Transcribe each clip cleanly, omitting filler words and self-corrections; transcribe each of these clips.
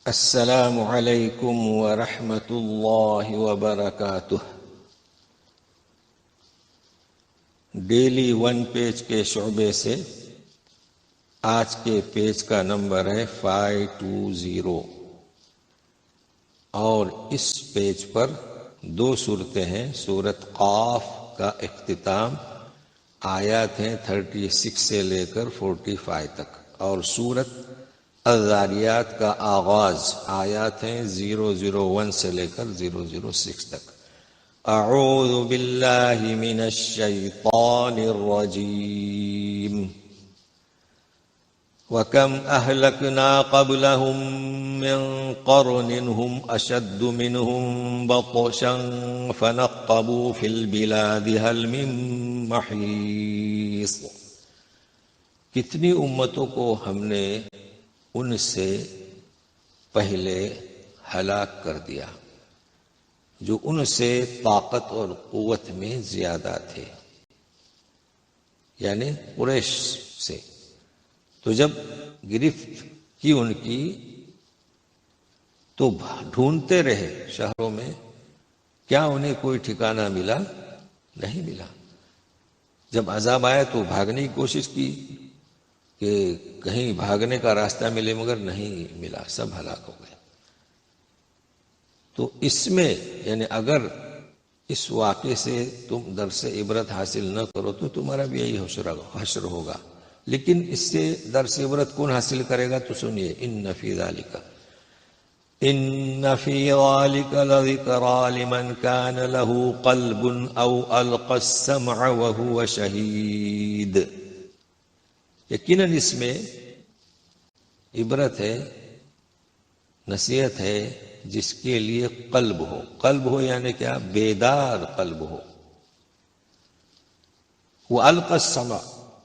السلام علیکم ورحمۃ اللہ وبرکاتہ۔ ڈیلی ون پیج کے شعبے سے آج کے پیج کا نمبر ہے 520 اور اس پیج پر دو صورتیں ہیں۔ سورت قاف کا اختتام آیات ہیں 36 سے لے کر 45 تک، اور سورت الذاریات کا آغاز آیات ہیں 001 سے لے کر 006 تک۔ اعوذ باللہ من الشیطان الرجیم۔ وَكَمْ أَهْلَكْنَا قَبْلَهُمْ مِنْ قَرْنٍ هُمْ أَشَدُّ مِنْهُمْ بَطْشًا فَنَقَّبُوا فِي الْبِلَادِ هَلْ مِنْ مَحِيصٍ۔ کتنی امتوں کو ہم نے ان سے پہلے ہلاک کر دیا جو ان سے طاقت اور قوت میں زیادہ تھے، یعنی قریش سے۔ تو جب گرفت کی ان کی تو ڈھونڈتے رہے شہروں میں، کیا انہیں کوئی ٹھکانہ ملا؟ نہیں ملا۔ جب عذاب آیا تو بھاگنے کی کوشش کی کہ کہیں بھاگنے کا راستہ ملے، مگر نہیں ملا، سب ہلاک ہو گئے۔ تو اس میں یعنی اگر اس واقعے سے تم درس عبرت حاصل نہ کرو تو تمہارا بھی یہی حشر ہوگا، لیکن اس سے درس عبرت کون حاصل کرے گا؟ تو سنیے، ان فی ذالک لذکریٰ لمن کان لہ قلب او القی السمع وہو شہید۔ یقیناً اس میں عبرت ہے، نصیحت ہے جس کے لیے قلب ہو۔ قلب ہو یعنی کیا؟ بیدار قلب ہو۔ وَأَلْقَى السَّمْعَ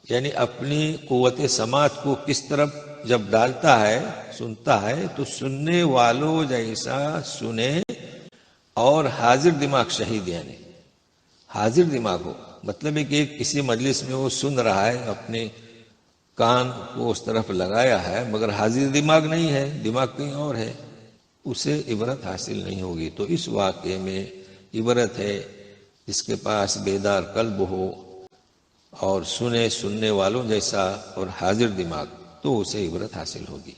یعنی اپنی قوت سماعت کو کس طرف جب ڈالتا ہے، سنتا ہے تو سننے والوں جیسا سنے، اور حاضر دماغ، شہید یعنی حاضر دماغ ہو۔ مطلب ہے کہ کسی مجلس میں وہ سن رہا ہے، اپنے کان کو اس طرف لگایا ہے، مگر حاضر دماغ نہیں ہے، دماغ کہیں اور ہے، اسے عبرت حاصل نہیں ہوگی۔ تو اس واقعے میں عبرت ہے جس کے پاس بیدار قلب ہو اور سننے والوں جیسا اور حاضر دماغ، تو اسے عبرت حاصل ہوگی۔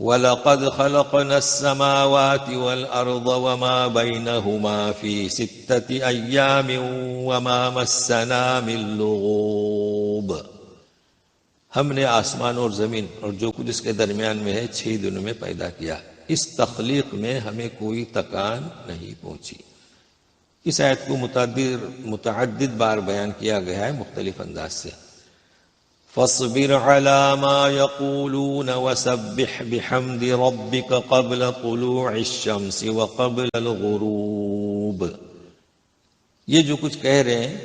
وَلَقَدْ خَلَقْنَا السَّمَاوَاتِ وَالْأَرْضَ وَمَا بَيْنَهُمَا فِي 6 أَيَّامٍ وَمَا مَسَّنَا مِن لُغُوبٍ۔ ہم نے آسمان اور زمین اور جو کچھ اس کے درمیان میں ہے 6 دنوں میں پیدا کیا، اس تخلیق میں ہمیں کوئی تکان نہیں پہنچی۔ اس آیت کو متعدد بار بیان کیا گیا ہے مختلف انداز سے۔ فَاصْبِرْ عَلَى مَا يَقُولُونَ وَسَبِّحْ بِحَمْدِ رَبِّكَ قَبْلَ طُلُوعِ الشَّمْسِ وَقَبْلَ الْغُرُوبِ۔ یہ جو کچھ کہہ رہے ہیں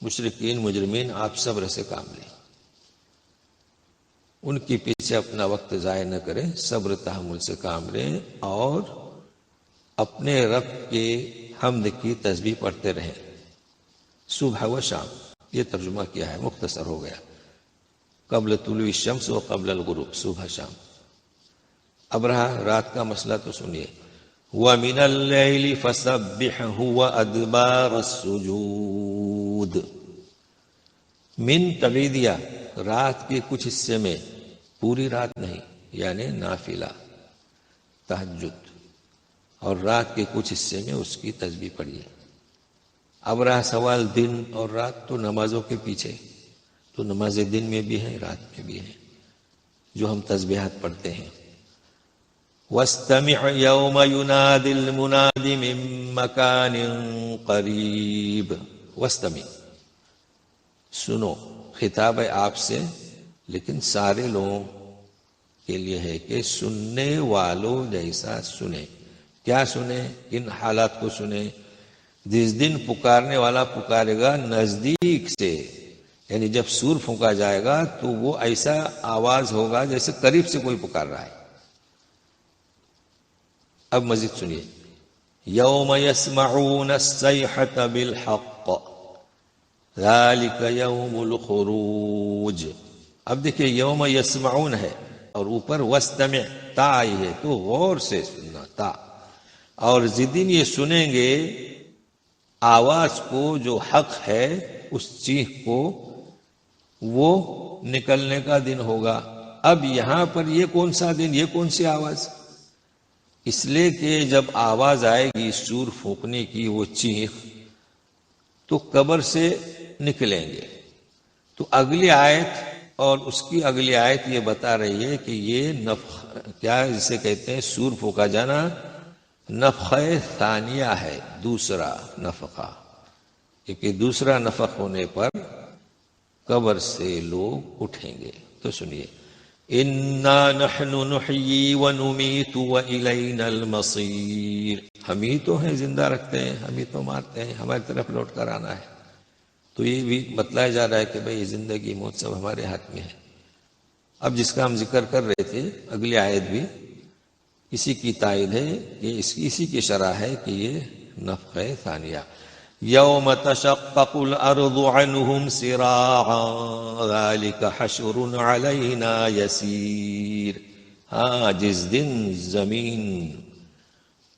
مشرکین مجرمین، آپ صبر سے کام لیں، ان کے پیچھے اپنا وقت ضائع نہ کریں، صبر تحمل سے کام لیں، اور اپنے رب کے حمد کی تسبیح پڑھتے رہیں صبح و شام۔ یہ ترجمہ کیا ہے، مختصر ہو گیا۔ قبل طلوع الشمس و قبل الغروب، صبح شام۔ اب رہا رات کا مسئلہ، تو سنیے۔ وَمِنَ اللَّيْلِ فَسَبِّحْهُ وَأَدْبَارَ السُّجُودِ۔ من تبعیدیہ، رات کے کچھ حصے میں، پوری رات نہیں، یعنی نافلہ تہجد، اور رات کے کچھ حصے میں اس کی تسبیح پڑھیے۔ اب رہا سوال دن اور رات، تو نمازوں کے پیچھے تو نمازیں دن میں بھی ہیں، رات میں بھی ہیں، جو ہم تسبیحات پڑھتے ہیں۔ وَاسْتَمِعْ يَوْمَ يُنَادِ الْمُنَادِ مِن مَّكَانٍ قَرِيبٍ۔ وَاسْتَمِعْ، سنو، خطاب ہے آپ سے، لیکن سارے لوگوں کے لیے ہے کہ سننے والوں جیسا سنیں۔ کیا سنیں؟ کن حالات کو سنیں؟ جس دن پکارنے والا پکارے گا نزدیک سے، یعنی جب سور پھونکا جائے گا تو وہ ایسا آواز ہوگا جیسے قریب سے کوئی پکار رہا ہے۔ اب مزید سنیے۔ یوم یسمعون الصیحۃ بالحق ذالک یوم الخروج۔ اب دیکھیے، یوم یسمعون ہے، اور اوپر وستمع تا آئی ہے تو غور سے سننا تا. اور ضدین یہ سنیں گے آواز کو جو حق ہے اس چیخ کو، وہ نکلنے کا دن ہوگا. اب یہاں پر یہ کون سا دن، یہ کون سی آواز؟ اس لیے کہ جب آواز آئے گی سور پھونکنے کی، وہ چیخ، تو قبر سے نکلیں گے. تو اگلی آیت اور اس کی اگلی آیت یہ بتا رہی ہے کہ یہ کیا جسے کہتے ہیں سور پھونکا جانا، نفخہ ثانیہ ہے، دوسرا نفخہ. کیونکہ دوسرا نفخ ہونے پر قبر سے لوگ اٹھیں گے. تو سنیے، اِنَّا نَحْنُ نُحْيِي وَنُمِيتُ وَإِلَيْنَا الْمَصِيرُ. ہم ہی تو ہیں زندہ رکھتے ہیں، ہم ہی تو مارتے ہیں، ہماری طرف لوٹ کر آنا ہے. تو یہ بھی بتلایا جا رہا ہے کہ بھئی زندگی موت سب ہمارے ہاتھ میں ہے. اب جس کا ہم ذکر کر رہے تھے اگلی آیت بھی اسی کی تائید ہے، یہ اسی کی شرح ہے کہ یہ نفخہ ثانیہ. یوم تشقق الارض عنہم سراعا ذلک حشر علینا یسیر. ہاں، جس دن زمین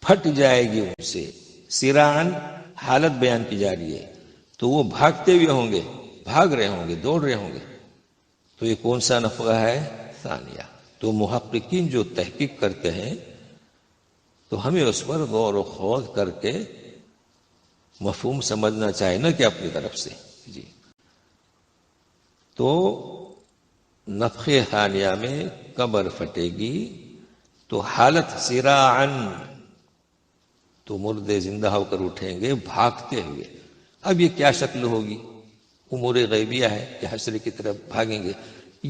پھٹ جائے گی ان سے، سراعاً حالت بیان کی جا رہی ہے، تو وہ بھاگتے ہوئے ہوں گے، بھاگ رہے ہوں گے، دوڑ رہے ہوں گے. تو یہ کون سا نفخہ ہے؟ ثانیہ. تو محققین جو تحقیق کرتے ہیں تو ہمیں اس پر غور و خوض کر کے مفہوم سمجھنا چاہیے، نہ کہ اپنی طرف سے. جی، تو نفخہ ثانیہ میں قبر پھٹے گی تو حالت سراعاً، تو مردے زندہ ہو کر اٹھیں گے بھاگتے ہوئے. اب یہ کیا شکل ہوگی؟ امور غیبیہ ہے کہ حشر کی طرف بھاگیں گے.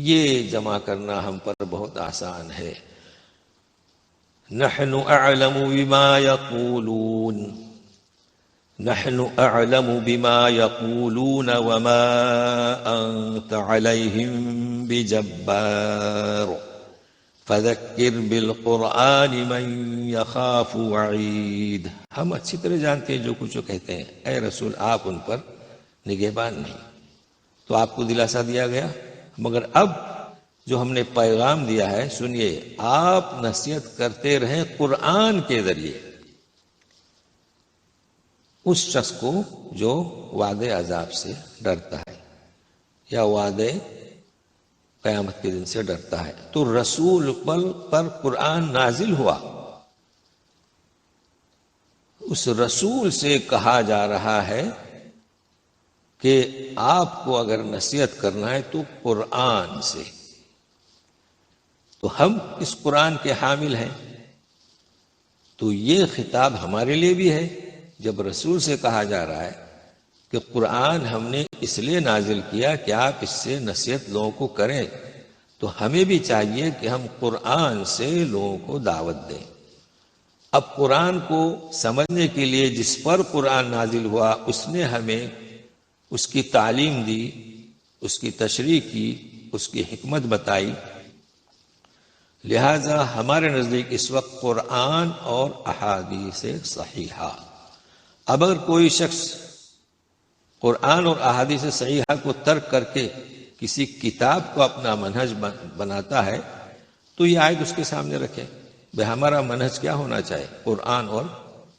یہ جمع کرنا ہم پر بہت آسان ہے. نحن اعلم بما یقولون، نحن اعلم بما یقولون وما انت علیہم بجبار فذکر بالقرآن من یخاف وعید. ہم اچھی طرح جانتے ہیں جو کچھ وہ کہتے ہیں، اے رسول آپ ان پر نگہبان نہیں. تو آپ کو دلاسا دیا گیا، مگر اب جو ہم نے پیغام دیا ہے سنیے، آپ نصیحت کرتے رہیں قرآن کے ذریعے اس شخص کو جو وعدے عذاب سے ڈرتا ہے یا وعدے قیامت کے دن سے ڈرتا ہے. تو رسول پر قرآن نازل ہوا، اس رسول سے کہا جا رہا ہے کہ آپ کو اگر نصیحت کرنا ہے تو قرآن سے. تو ہم اس قرآن کے حامل ہیں، تو یہ خطاب ہمارے لیے بھی ہے. جب رسول سے کہا جا رہا ہے کہ قرآن ہم نے اس لیے نازل کیا کہ آپ اس سے نصیحت لوگوں کو کریں، تو ہمیں بھی چاہیے کہ ہم قرآن سے لوگوں کو دعوت دیں. اب قرآن کو سمجھنے کے لیے جس پر قرآن نازل ہوا اس نے ہمیں اس کی تعلیم دی، اس کی تشریح کی، اس کی حکمت بتائی. لہذا ہمارے نزدیک اس وقت قرآن اور احادیث صحیحہ. اب اگر کوئی شخص قرآن اور احادیث صحیحہ کو ترک کر کے کسی کتاب کو اپنا منہج بناتا ہے تو یہ آیت اس کے سامنے رکھے، بھئی ہمارا منہج کیا ہونا چاہیے؟ قرآن اور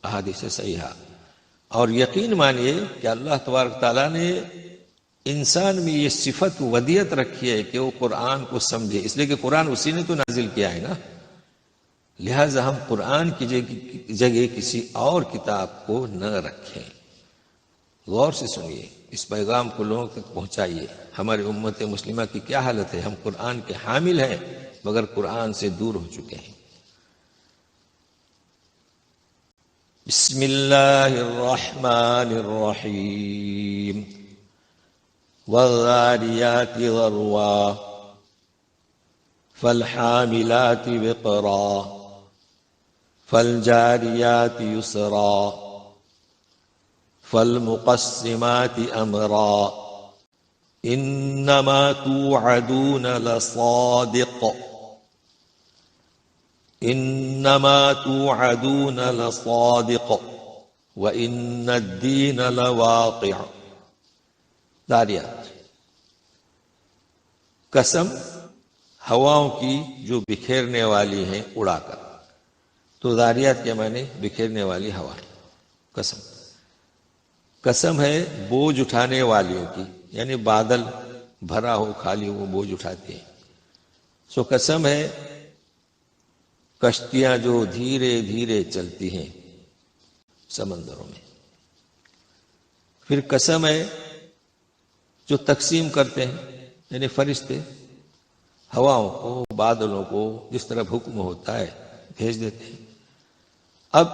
احادیث صحیحہ. اور یقین مانیے کہ اللہ تبارک تعالیٰ نے انسان میں یہ صفت ودیت رکھی ہے کہ وہ قرآن کو سمجھے، اس لیے کہ قرآن اسی نے تو نازل کیا ہے نا. لہذا ہم قرآن کی جگہ کسی اور کتاب کو نہ رکھیں. غور سے سنیے، اس پیغام کو لوگوں تک پہنچائیے. ہماری امت مسلمہ کی کیا حالت ہے؟ ہم قرآن کے حامل ہیں مگر قرآن سے دور ہو چکے ہیں. بسم اللہ الرحمن الرحیم. والذاریات ذروا فالحاملات وقرا فالجاریات یسرا فالمقسمات امرا انما توعدون لصادق انما توعدون لصادق وان الدین لواقع. داریات، قسم ہواؤں کی جو بکھیرنے والی ہیں اڑا کر. تو ذاریات کے معنی بکھیرنے والی ہوا. قسم قسم ہے بوجھ اٹھانے والیوں کی، یعنی بادل بھرا ہو خالی وہ بوجھ اٹھاتے ہیں. سو قسم ہے کشتیاں جو دھیرے دھیرے چلتی ہیں سمندروں میں. پھر قسم ہے جو تقسیم کرتے ہیں، یعنی فرشتے ہواؤں کو بادلوں کو جس طرح حکم ہوتا ہے بھیج دیتے ہیں. اب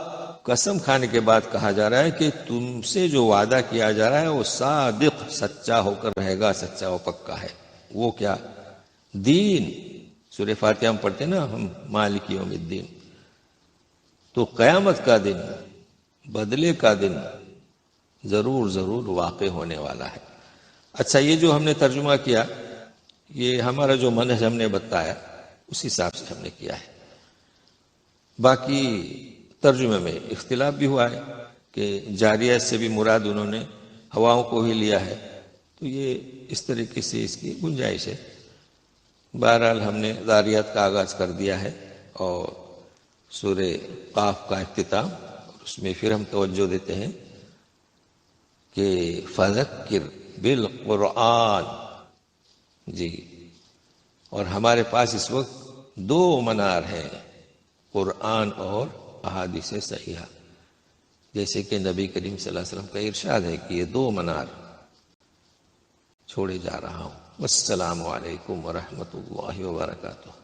قسم کھانے کے بعد کہا جا رہا ہے کہ تم سے جو وعدہ کیا جا رہا ہے وہ صادق، سچا ہو کر رہے گا، سچا و پکا ہے. وہ کیا؟ دین. سورہ فاتحہ ہم پڑھتے ہیں نا ہم، مالک یوم الدین. تو قیامت کا دن، بدلے کا دن ضرور ضرور واقع ہونے والا ہے. اچھا، یہ جو ہم نے ترجمہ کیا، یہ ہمارا جو منہج ہم نے بتایا اس حساب سے ہم نے کیا ہے. باقی ترجمے میں اختلاف بھی ہوا ہے کہ جاریات سے بھی مراد انہوں نے ہواؤں کو ہی لیا ہے. تو یہ اس طریقے سے اس کی گنجائش ہے. بہرحال ہم نے ذاریات کا آغاز کر دیا ہے اور سورہ قاف کا اختتام، اور اس میں پھر ہم توجہ دیتے ہیں کہ فذکر بالقرآن. جی، اور ہمارے پاس اس وقت دو منار ہیں، قرآن اور احادیث صحیحہ. جیسے کہ نبی کریم صلی اللہ علیہ وسلم کا ارشاد ہے کہ یہ دو منار چھوڑے جا رہا ہوں. والسلام علیکم ورحمۃ اللہ وبرکاتہ.